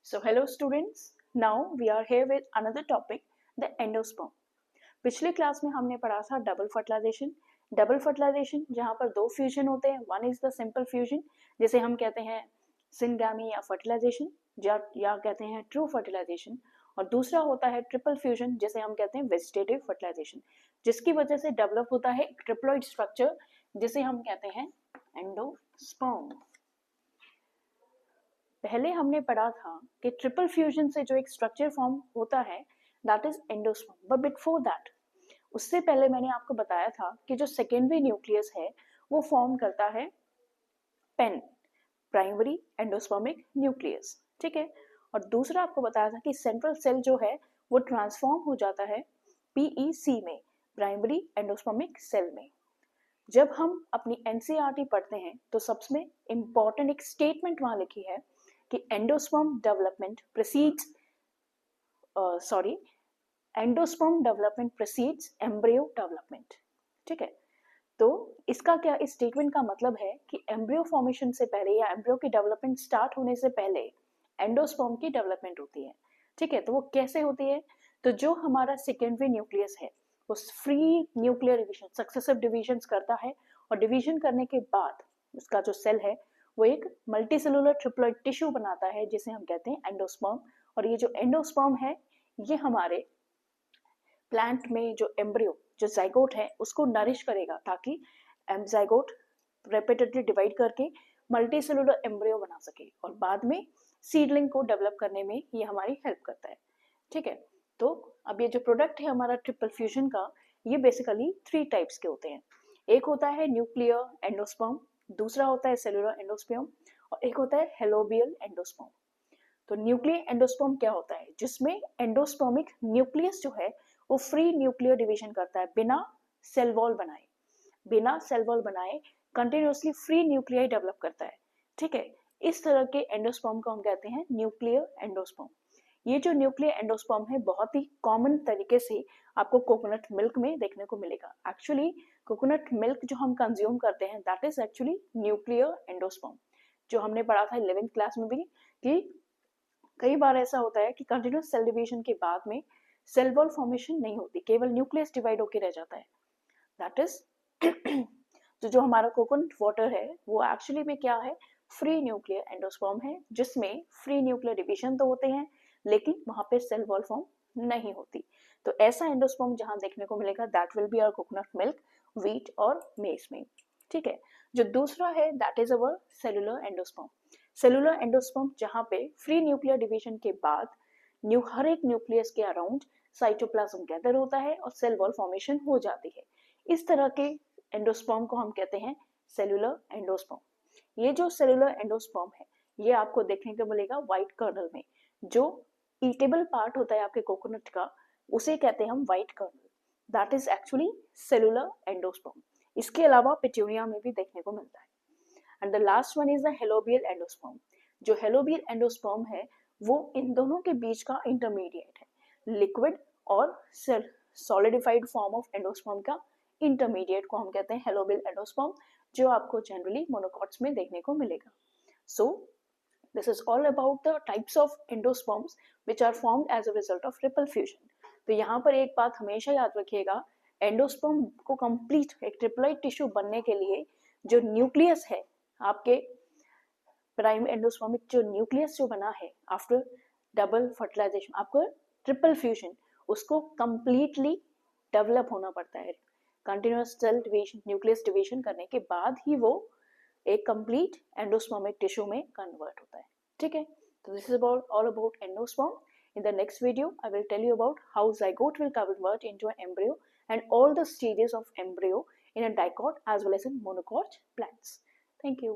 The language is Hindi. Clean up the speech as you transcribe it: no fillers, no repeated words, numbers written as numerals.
So hello students, now we are here with another topic, the endosperm. पिछले क्लास में हमने पढ़ा था डबल फर्टिलाइजेशन जहाँ पर दो फ्यूजन होते हैं. One is the simple fusion जिसे हम कहते हैं सिनगामी या फर्टिलाइजेशन या कहते हैं ट्रू फर्टिलाइजेशन, और दूसरा होता है ट्रिपल फ्यूजन जिसे हम कहते हैं वेजिटेटिव फर्टिलाइजेशन, जिसकी वजह से डेवलप होता है एक ट्रिप्लॉइड स्ट्रक्चर जिसे हम कहते हैं एंडोस्पर्म. पहले हमने पढ़ा था कि ट्रिपल फ्यूजन से जो एक स्ट्रक्चर फॉर्म होता है that is endosperm. But before that, उससे पहले मैंने आपको बताया था कि जो सेकेंडरी न्यूक्लियस है वो फॉर्म करता है पेन, प्राइमरी एंडोस्पर्मिक न्यूक्लियस. ठीक है. और दूसरा आपको बताया था कि सेंट्रल सेल जो है वो ट्रांसफॉर्म हो जाता है पीईसी में, प्राइमरी एंडोस्पर्मिक सेल में. जब हम अपनी एनसीईआरटी पढ़ते हैं तो सबसे इंपॉर्टेंट एक स्टेटमेंट वहां लिखी है कि एंडोस्पर्म डेवलपमेंट प्रेसीड्स एम्ब्रियो डेवलपमेंट. ठीक है. तो इसका क्या, इस स्टेटमेंट का मतलब है कि एम्ब्रियो फॉर्मेशन से पहले या एम्ब्रियो की डेवलपमेंट स्टार्ट होने से पहले एंडोस्पर्म की डेवलपमेंट होती है. ठीक है. तो वो कैसे होती है? तो जो हमारा सेकेंडरी न्यूक्लियस है वो free nuclear division, successive division करता है, और डिवीजन करने के बाद उसका जो सेल है वो एक मल्टीसेलुलर ट्रिप्लॉइड टिश्यू बनाता है जिसे हम कहते हैं एंडोस्पर्म. और ये जो एंडोस्पर्म है ये हमारे प्लांट में जो एम्ब्रियो, जो जाइगोट है उसको नरिश करेगा ताकि जाइगोट रेपिटेडली डिवाइड करके मल्टीसेलुलर एम्ब्रियो बना सके और बाद में सीडलिंग को डेवलप करने में ये हमारी हेल्प करता है. ठीक है. तो अब ये जो प्रोडक्ट है हमारा ट्रिपल फ्यूजन का, ये बेसिकली 3 टाइप्स के होते हैं. एक होता है न्यूक्लियर एंडोस्पर्म, दूसरा होता है सेलुलर एंडोस्पर्म, और एक होता है हेलोबियल एंडोस्पर्म. तो न्यूक्लियर एंडोस्पर्म क्या होता है? जिसमें एंडोस्पर्मिक न्यूक्लियस जो है वो फ्री न्यूक्लियर डिवीजन करता है बिना सेल वॉल बनाए कंटिन्यूअसली फ्री न्यूक्लियाई डेवलप करता है. ठीक है. इस तरह के एंडोस्पर्म को हम कहते हैं न्यूक्लियर एंडोस्पर्म. ये जो न्यूक्लियर एंडोस्पर्म है बहुत ही कॉमन तरीके से आपको कोकोनट मिल्क में देखने को मिलेगा. एक्चुअली कोकोनट मिल्क जो हम कंज्यूम करते हैं that is actually nuclear endosperm. जो हमने पढ़ा था 11th क्लास में भी कि कई बार ऐसा होता है कि कंटिन्यूस सेल डिवीजन के बाद में सेल वॉल फॉर्मेशन नहीं होती, केवल न्यूक्लियस डिवाइड होकर रह जाता है. दैट इज जो हमारा कोकोनट वाटर है वो एक्चुअली में क्या है? फ्री न्यूक्लियर एंडोस्पर्म है जिसमें फ्री न्यूक्लियर डिवीजन तो होते हैं लेकिन वहां पे सेल वॉल फॉर्म नहीं होती. तो ऐसा एंडोस्पर्म जहां देखने को मिलेगा that will be our coconut milk, wheat और मेज में. ठीक है. जो दूसरा है that is our cellular endosperm. Cellular endosperm जहां पे फ्री न्यूक्लियर डिवीजन के बाद हर एक न्यूक्लियस के अराउंड साइटोप्लाज्म गैदर होता है और सेल वॉल फॉर्मेशन हो जाती है. इस तरह के एंडोस्पर्म को हम कहते हैं सेलुलर एंडोस्पर्म. ये जो सेलुलर एंडोस्पर्म है ये आपको देखने को मिलेगा व्हाइट कर्नल में. जो ईटेबल पार्ट होता है आपके कोकोनट का उसे कहते हैं हम white kernel. That is actually cellular endosperm. इसके अलावा पिट्यूनिया में भी देखने को मिलता है. And the last one is the helobial endosperm. जो हेलोबियल एंडोस्पर्म है वो इन दोनों के बीच का इंटरमीडिएट है. लिक्विड और सॉलिडिफाइड फॉर्म ऑफ एंडोस्पर्म का इंटरमीडिएट को हम कहते हैं हेलोबियल एंडोस्पर्म, जो आपको जनरली मोनोकॉट्स में देखने को मिलेगा. सो this is all about the types of endosperms which are formed as a result of triple fusion. तो यहाँ पर एक बात हमेशा याद रखिएगा, एंडोस्पर्म को कंप्लीट एक ट्रिप्लॉइड टिश्यू बनने के लिए जो न्यूक्लियस है आपके प्राइम एंडोस्पर्मिक, जो न्यूक्लियस जो बना है आफ्टर डबल फर्टिलाइजेशन, आपको ट्रिपल फ्यूजन, उसको कंप्लीटली डेवलप होना पड़ता है. Continuous cell division, nucleus division करने के बाद ही वो एक कंप्लीट एंडोस्पर्मिक टिश्यू में कन्वर्ट होता है. ठीक है. तो this is all about endosperm. In the next video, I will tell you about how zygote will convert into an embryo and all the stages of embryo in a dicot as well as in monocot plants. Thank you.